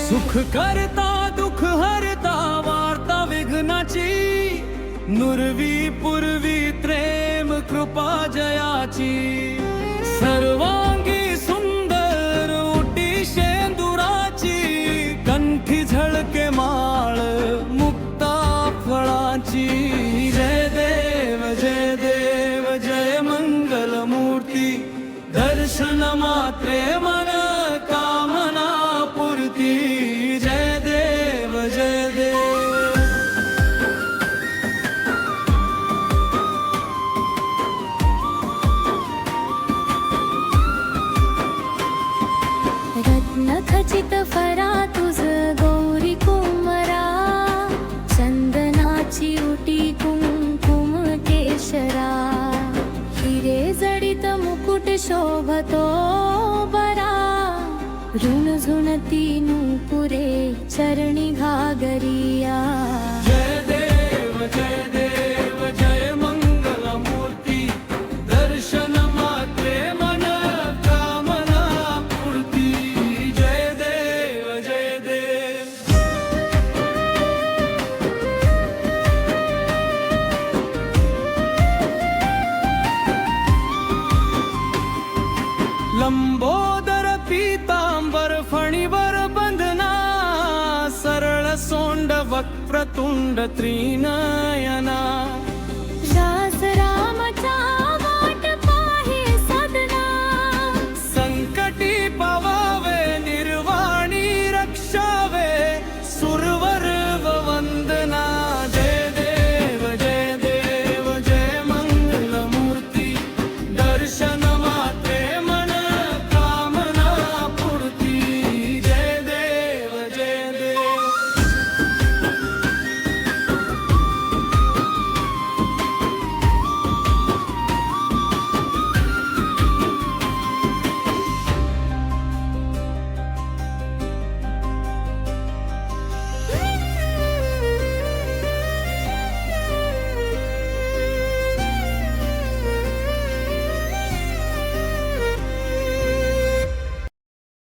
सुख करता दुःख हरता वार्ता विघ्नाची नुरवी पूर्वी प्रेम कृपा जयाची सर्वांगी सुंदर उटी शेंदुराची कंठी झळके माळ मुक्ता फळाची जय देव जय मंगल मूर्ती दर्शन मात्रे मन कामना पूर्ती जय देव रत्न खचित फरा तुझ गौरी कुमरा चंदनाची उटी कुंकुम केशरा हिरे जडित मुकुट शोभतो बरा ऋण झुणती नूपुरे चरणी घागरिया जय देव जय मंगल मूर्ती दर्शन मात्रे मन कामना पूर्ती जय देव लंबोदर पीतांबर फणीवर बंधना सरळ सोंड वक्रतुंड त्रिनयना